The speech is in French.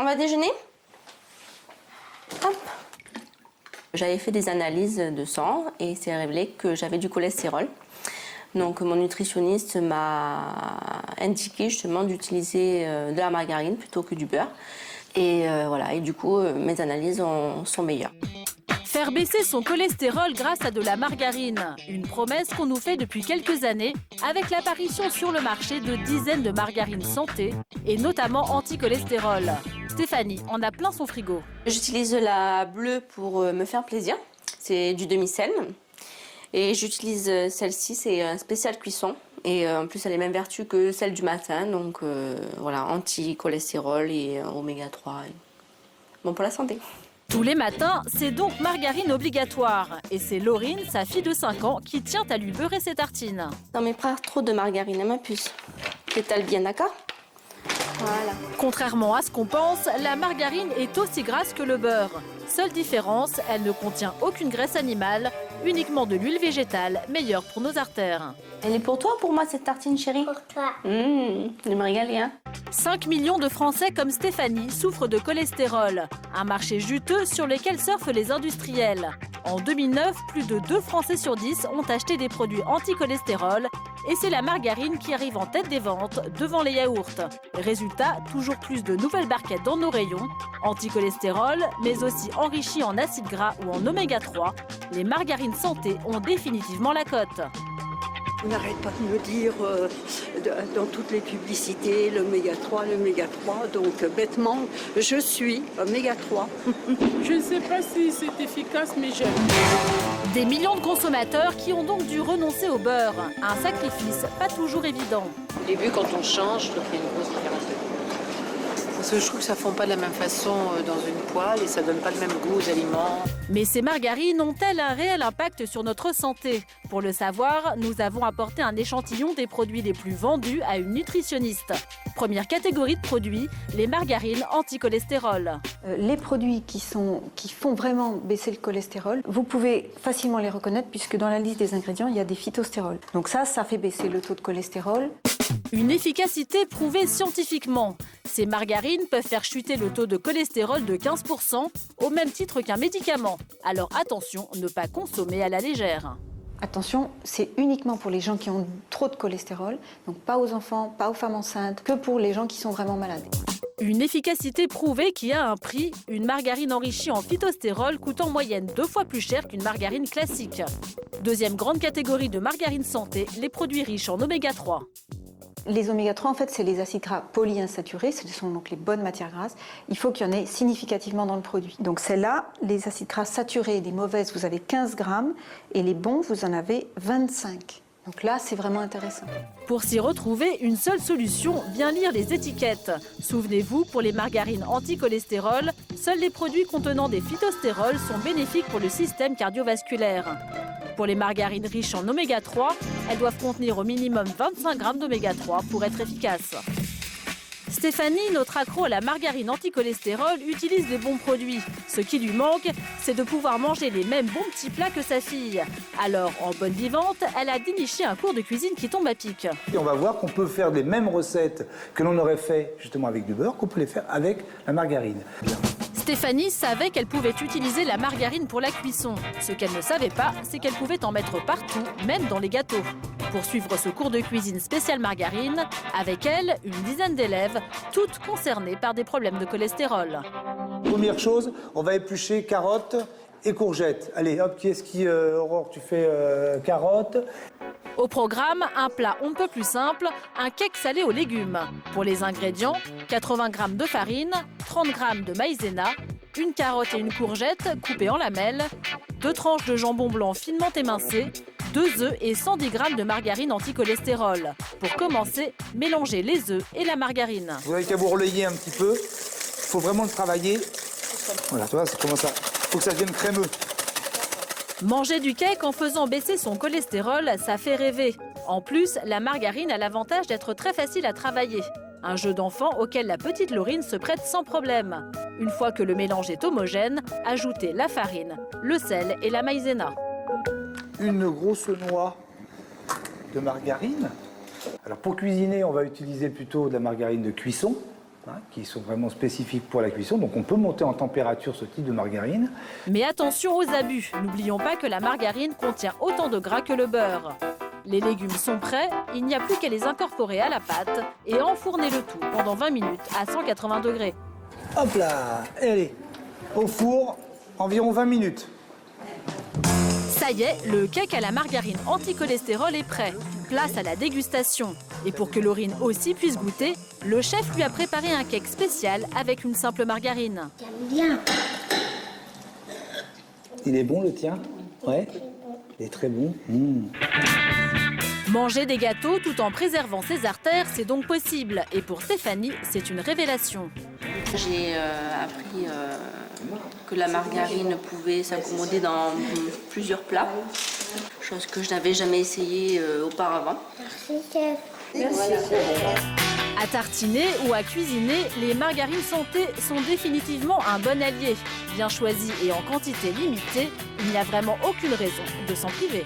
On va déjeuner? Hop. J'avais fait des analyses de sang et c'est révélé que j'avais du cholestérol. Donc mon nutritionniste m'a indiqué justement d'utiliser de la margarine plutôt que du beurre. Et voilà, et du coup mes analyses sont meilleures. Faire baisser son cholestérol grâce à de la margarine, une promesse qu'on nous fait depuis quelques années avec l'apparition sur le marché de dizaines de margarines santé et notamment anti-cholestérol. Stéphanie en a plein son frigo. J'utilise la bleue pour me faire plaisir, c'est du demi-sel. Et j'utilise celle-ci, c'est un spécial cuisson. Et en plus, elle a les mêmes vertus que celle du matin, donc voilà, anti-cholestérol et oméga 3. Bon pour la santé. Tous les matins, c'est donc margarine obligatoire. Et c'est Laurine, sa fille de 5 ans, qui tient à lui beurrer ses tartines. Non mais pas trop de margarine à ma puce. T'étales bien, d'accord? Voilà. Contrairement à ce qu'on pense, la margarine est aussi grasse que le beurre. Seule différence, elle ne contient aucune graisse animale, uniquement de l'huile végétale, meilleure pour nos artères. Elle est pour toi ou pour moi cette tartine, chérie? Pour toi. Je vais me régaler, hein. 5 millions de Français comme Stéphanie souffrent de cholestérol, un marché juteux sur lequel surfent les industriels. En 2009, plus de 2 Français sur 10 ont acheté des produits anti-cholestérol et c'est la margarine qui arrive en tête des ventes devant les yaourts. Résultat, toujours plus de nouvelles barquettes dans nos rayons. Anti-cholestérol, mais aussi enrichies en acides gras ou en oméga 3, les margarines santé ont définitivement la cote. On n'arrête pas de me dire dans toutes les publicités l'oméga 3, donc bêtement, je suis oméga 3. Je ne sais pas si c'est efficace, mais j'aime. Des millions de consommateurs qui ont donc dû renoncer au beurre, un sacrifice pas toujours évident. Au début, quand on change, je trouve qu'il y a une grosse différence. Parce que je trouve que ça ne fond pas de la même façon dans une poêle et ça ne donne pas le même goût aux aliments. Mais ces margarines ont-elles un réel impact sur notre santé? Pour le savoir, nous avons apporté un échantillon des produits les plus vendus à une nutritionniste. Première catégorie de produits, les margarines anti-cholestérol. Les produits qui font vraiment baisser le cholestérol, vous pouvez facilement les reconnaître puisque dans la liste des ingrédients, il y a des phytostérols. Donc ça fait baisser le taux de cholestérol. Une efficacité prouvée scientifiquement. Ces margarines peuvent faire chuter le taux de cholestérol de 15%, au même titre qu'un médicament. Alors attention, ne pas consommer à la légère. Attention, c'est uniquement pour les gens qui ont trop de cholestérol, donc pas aux enfants, pas aux femmes enceintes, que pour les gens qui sont vraiment malades. Une efficacité prouvée qui a un prix. Une margarine enrichie en phytostérol coûte en moyenne 2 fois plus cher qu'une margarine classique. Deuxième grande catégorie de margarine santé, les produits riches en oméga 3. Les oméga 3, en fait, c'est les acides gras polyinsaturés, ce sont donc les bonnes matières grasses. Il faut qu'il y en ait significativement dans le produit. Donc celles-là, les acides gras saturés, les mauvaises, vous avez 15 grammes, et les bons, vous en avez 25. Donc là, c'est vraiment intéressant. Pour s'y retrouver, une seule solution, bien lire les étiquettes. Souvenez-vous, pour les margarines anti-cholestérol, seuls les produits contenant des phytostérols sont bénéfiques pour le système cardiovasculaire. Pour les margarines riches en oméga 3, elles doivent contenir au minimum 25 grammes d'oméga 3 pour être efficaces. Stéphanie, notre accro à la margarine anti-cholestérol, utilise des bons produits. Ce qui lui manque, c'est de pouvoir manger les mêmes bons petits plats que sa fille. Alors, en bonne vivante, elle a déniché un cours de cuisine qui tombe à pic. Et on va voir qu'on peut faire les mêmes recettes que l'on aurait fait justement avec du beurre, qu'on peut les faire avec la margarine. Stéphanie savait qu'elle pouvait utiliser la margarine pour la cuisson. Ce qu'elle ne savait pas, c'est qu'elle pouvait en mettre partout, même dans les gâteaux. Pour suivre ce cours de cuisine spécial margarine, avec elle, une dizaine d'élèves, toutes concernées par des problèmes de cholestérol. Première chose, on va éplucher carottes et courgettes. Allez, hop, qui est-ce qui, Aurore, tu fais carottes. Au programme, un plat on ne peut plus simple, un cake salé aux légumes. Pour les ingrédients, 80 g de farine, 30 g de maïzena, une carotte et une courgette coupées en lamelles, 2 tranches de jambon blanc finement émincé, 2 œufs et 110 g de margarine anti-cholestérol. Pour commencer, mélangez les œufs et la margarine. Vous n'avez qu'à vous relayer un petit peu. Il faut vraiment le travailler. Voilà, tu vois, ça commence à... Il faut que ça devienne crémeux. Manger du cake en faisant baisser son cholestérol, ça fait rêver. En plus, la margarine a l'avantage d'être très facile à travailler. Un jeu d'enfant auquel la petite Laurine se prête sans problème. Une fois que le mélange est homogène, ajoutez la farine, le sel et la maïzena. Une grosse noix de margarine. Alors pour cuisiner, on va utiliser plutôt de la margarine de cuisson. hein, qui sont vraiment spécifiques pour la cuisson. Donc on peut monter en température ce type de margarine. Mais attention aux abus. N'oublions pas que la margarine contient autant de gras que le beurre. Les légumes sont prêts, il n'y a plus qu'à les incorporer à la pâte et enfourner le tout pendant 20 minutes à 180 degrés. Hop là, et allez, au four, environ 20 minutes. Ça y est, le cake à la margarine anti-cholestérol est prêt. Place à la dégustation. Et pour que Laurine aussi puisse goûter, le chef lui a préparé un cake spécial avec une simple margarine. Bien. Il est bon le tien? Ouais, il est très bon. Manger des gâteaux tout en préservant ses artères, c'est donc possible. Et pour Stéphanie, c'est une révélation. J'ai appris que la margarine pouvait s'accommoder dans plusieurs plats, chose que je n'avais jamais essayé auparavant. Merci, chef. À tartiner ou à cuisiner, les margarines santé sont définitivement un bon allié. Bien choisies et en quantité limitée, il n'y a vraiment aucune raison de s'en priver.